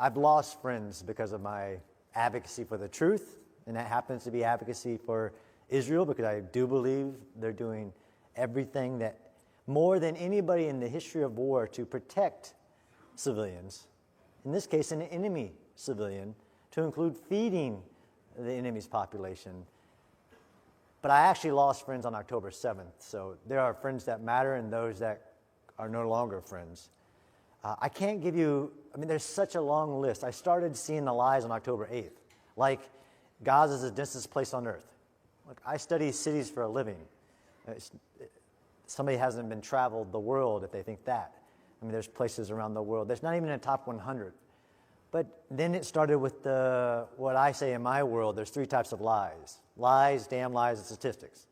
I've lost friends because of my advocacy for the truth, and that happens to be advocacy for Israel, because I do believe they're doing everything that, more than anybody in the history of war, to protect civilians, in this case an enemy civilian, to include feeding the enemy's population. But I actually lost friends on October 7th, so there are friends that matter and those that are no longer friends. I can't give you, there's such a long list. I started seeing the lies on October 8th, like Gaza is the densest place on earth. Look, I study cities for a living. Somebody hasn't been traveled the world if they think that. There's places around the world. There's not even a top 100. But then it started with what I say in my world, there's three types of lies. Lies, damn lies, and statistics.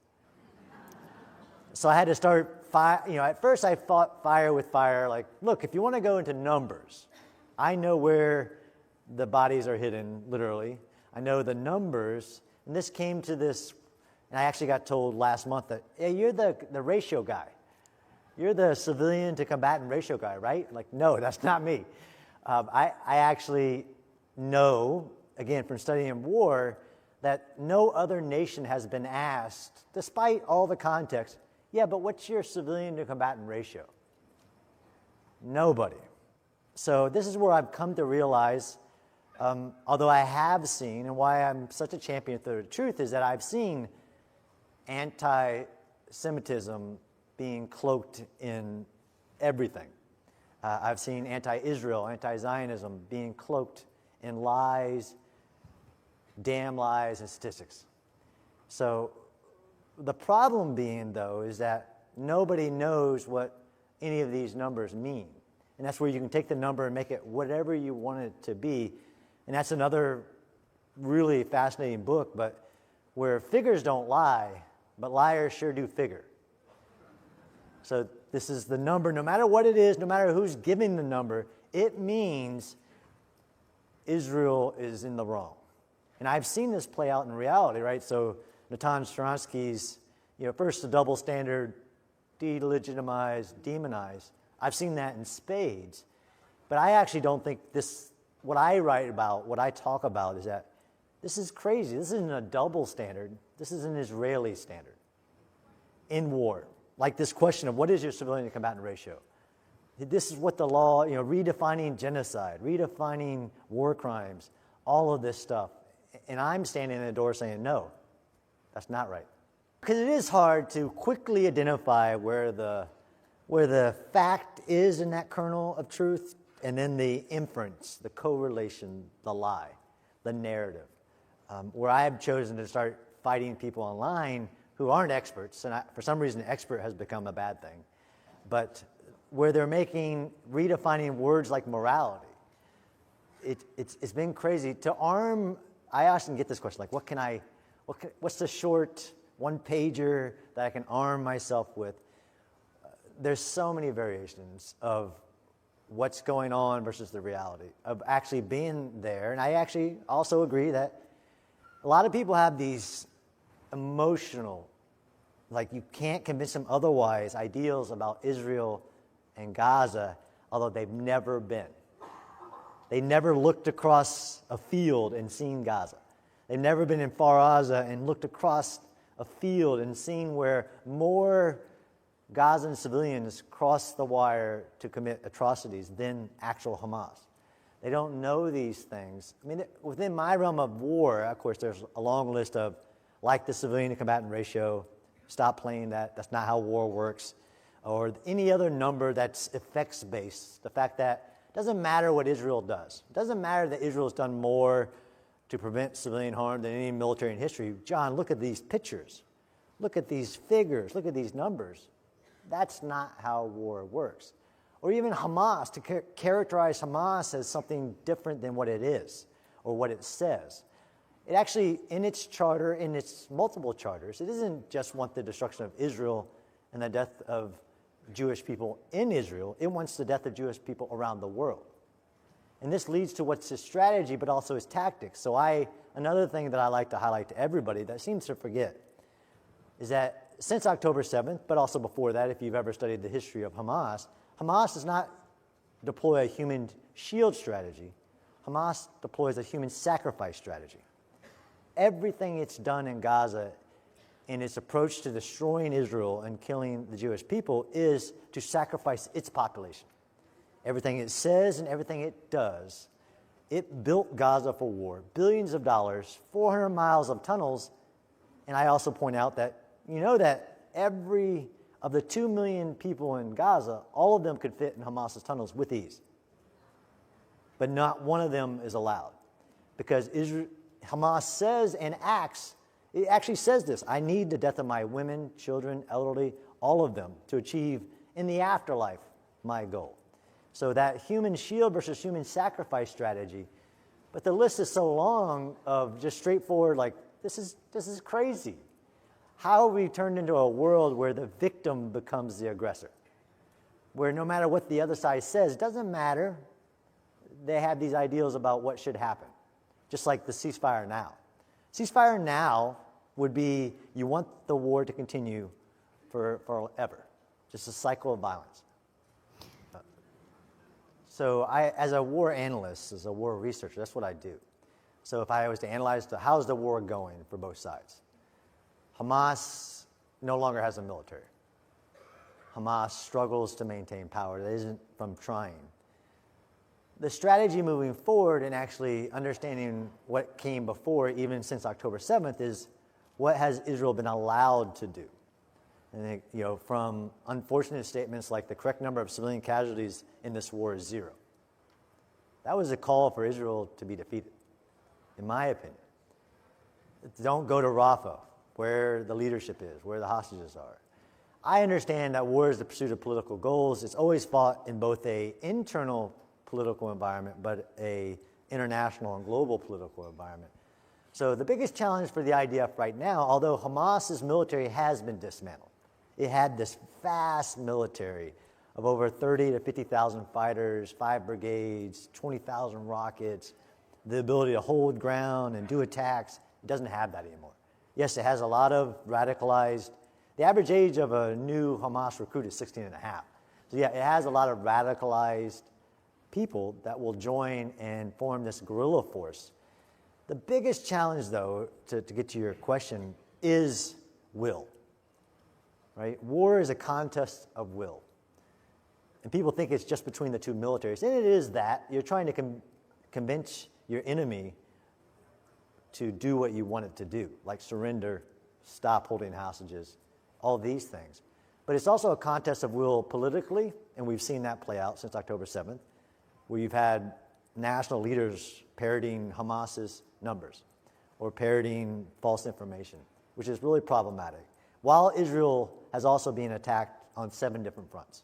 So I had to start, at first I fought fire with fire, like, look, if you want to go into numbers, I know where the bodies are hidden, literally. I know the numbers, and this came to this, and I actually got told last month that, hey, you're the ratio guy. You're the civilian to combatant ratio guy, right? Like, no, that's not me. I actually know, again, from studying war, that no other nation has been asked, despite all the context, yeah, but what's your civilian to combatant ratio? Nobody. So this is where I've come to realize, although I have seen, and why I'm such a champion for the truth, is that I've seen anti-Semitism being cloaked in everything. I've seen anti-Israel, anti-Zionism being cloaked in lies, damn lies, and statistics. So the problem being, though, is that nobody knows what any of these numbers mean. And that's where you can take the number and make it whatever you want it to be. And that's another really fascinating book, but where figures don't lie, but liars sure do figure. So this is the number, no matter what it is, no matter who's giving the number, it means Israel is in the wrong. And I've seen this play out in reality, right? So Natan Sharansky's, first the double standard, delegitimize, demonize. I've seen that in spades. But I actually don't think this, what I write about, what I talk about is that this is crazy. This isn't a double standard. This is an Israeli standard in war. Like this question of what is your civilian to combatant ratio? This is what the law, redefining genocide, redefining war crimes, all of this stuff. And I'm standing in the door saying, no, that's not right. Because it is hard to quickly identify where the fact is in that kernel of truth, and then the inference, the correlation, the lie, the narrative. Where I have chosen to start fighting people online who aren't experts, and for some reason expert has become a bad thing, but where they're redefining words like morality. It's been crazy. To arm, I often get this question, like what's the short one-pager that I can arm myself with? There's so many variations of what's going on versus the reality of actually being there. And I actually also agree that a lot of people have these emotional, like you can't convince them otherwise, ideals about Israel and Gaza, although they've never been. They never looked across a field and seen Gaza. They've never been in Far Gaza and looked across a field and seen where more Gazan civilians cross the wire to commit atrocities than actual Hamas. They don't know these things. Within my realm of war, of course, there's a long list of, like the civilian to combatant ratio, stop playing that, that's not how war works, or any other number that's effects-based, the fact that it doesn't matter what Israel does. It doesn't matter that Israel's done more to prevent civilian harm than any military in history. John, look at these pictures. Look at these figures. Look at these numbers. That's not how war works. Or even Hamas, to characterize Hamas as something different than what it is or what it says. It actually, in its charter, in its multiple charters, it doesn't just want the destruction of Israel and the death of Jewish people in Israel. It wants the death of Jewish people around the world. And this leads to what's his strategy, but also his tactics. So another thing that I like to highlight to everybody that seems to forget is that since October 7th, but also before that, if you've ever studied the history of Hamas, Hamas does not deploy a human shield strategy. Hamas deploys a human sacrifice strategy. Everything it's done in Gaza in its approach to destroying Israel and killing the Jewish people is to sacrifice its population. Everything it says and everything it does. It built Gaza for war, billions of dollars, 400 miles of tunnels, and I also point out that that every of the 2 million people in Gaza, all of them could fit in Hamas's tunnels with ease. But not one of them is allowed because Hamas says and acts, it actually says this: I need the death of my women, children, elderly, all of them to achieve in the afterlife my goal. So that human shield versus human sacrifice strategy. But the list is so long of just straightforward, like, this is crazy. How are we turned into a world where the victim becomes the aggressor? Where no matter what the other side says, it doesn't matter. They have these ideals about what should happen. Just like the ceasefire now. Ceasefire now would be you want the war to continue forever. Just a cycle of violence. So I, as a war analyst, as a war researcher, that's what I do. So if I was to analyze how's the war going for both sides? Hamas no longer has a military. Hamas struggles to maintain power. That isn't from trying. The strategy moving forward and actually understanding what came before, even since October 7th, is what has Israel been allowed to do? And from unfortunate statements like the correct number of civilian casualties in this war is 0. That was a call for Israel to be defeated, in my opinion. Don't go to Rafah, where the leadership is, where the hostages are. I understand that war is the pursuit of political goals. It's always fought in both an internal political environment, but an international and global political environment. So the biggest challenge for the IDF right now, although Hamas's military has been dismantled, it had this vast military of over 30 to 50,000 fighters, 5 brigades, 20,000 rockets, the ability to hold ground and do attacks. It doesn't have that anymore. Yes, it has a lot of radicalized. The average age of a new Hamas recruit is 16 and a half. So yeah, it has a lot of radicalized people that will join and form this guerrilla force. The biggest challenge, though, to get to your question, is will. Right? War is a contest of will. And people think it's just between the two militaries. And it is that. You're trying to convince your enemy to do what you want it to do, like surrender, stop holding hostages, all these things. But it's also a contest of will politically, and we've seen that play out since October 7th, where you've had national leaders parroting Hamas's numbers or parroting false information, which is really problematic. While Israel has also been attacked on 7 different fronts.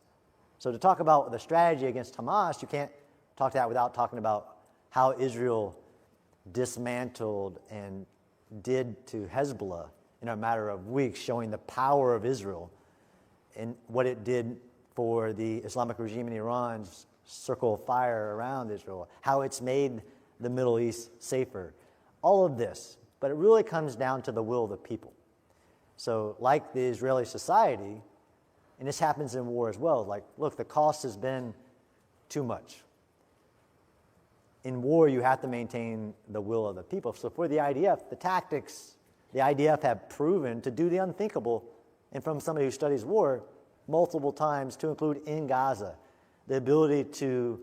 So to talk about the strategy against Hamas, you can't talk that without talking about how Israel dismantled and did to Hezbollah in a matter of weeks, showing the power of Israel and what it did for the Islamic regime in Iran's circle of fire around Israel, how it's made the Middle East safer, all of this. But it really comes down to the will of the people. So like the Israeli society, and this happens in war as well, like, look, the cost has been too much. In war, you have to maintain the will of the people. So for the IDF, the tactics, the IDF have proven to do the unthinkable, and from somebody who studies war, multiple times, to include in Gaza, the ability to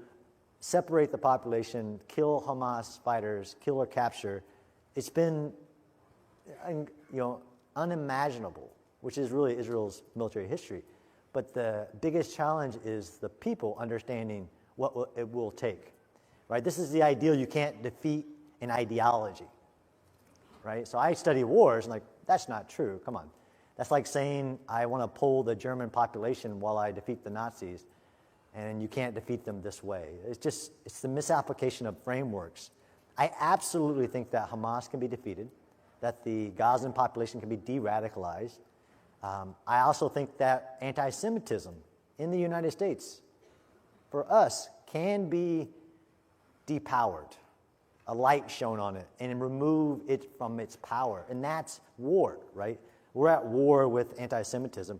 separate the population, kill Hamas fighters, kill or capture. It's been, unimaginable, which is really Israel's military history. But the biggest challenge is the people understanding what it will take. Right? This is the ideal. You can't defeat an ideology. Right? So I study wars, and that's not true. Come on. That's like saying I want to pull the German population while I defeat the Nazis, and you can't defeat them this way. It's the misapplication of frameworks. I absolutely think that Hamas can be defeated, that the Gazan population can be de-radicalized. I also think that anti-Semitism in the United States, for us, can be depowered, a light shown on it, and remove it from its power. And that's war, right? We're at war with anti-Semitism.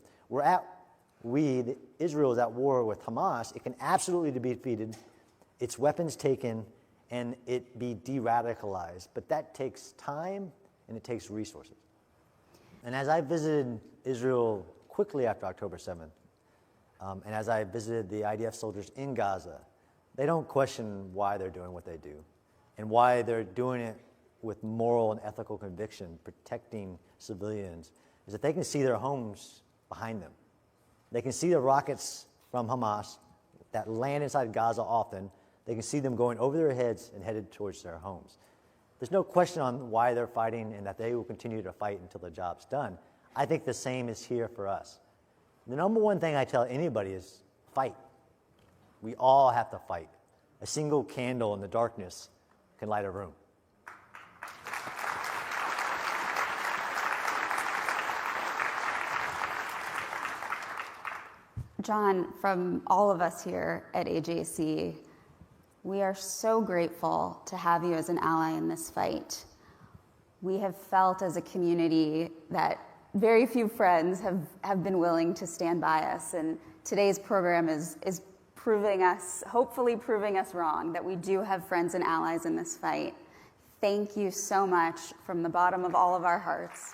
Israel is at war with Hamas. It can absolutely be defeated, its weapons taken, and it be de-radicalized. But that takes time and it takes resources. And as I visited Israel quickly after October 7th, and as I visited the IDF soldiers in Gaza, they don't question why they're doing what they do and why they're doing it with moral and ethical conviction, protecting civilians, is that they can see their homes behind them. They can see the rockets from Hamas that land inside Gaza often. They can see them going over their heads and headed towards their homes. There's no question on why they're fighting and that they will continue to fight until the job's done. I think the same is here for us. The number one thing I tell anybody is fight. We all have to fight. A single candle in the darkness can light a room. John, from all of us here at AJC, we are so grateful to have you as an ally in this fight. We have felt as a community that very few friends have been willing to stand by us, and today's program is proving us, hopefully proving us wrong, that we do have friends and allies in this fight. Thank you so much from the bottom of all of our hearts.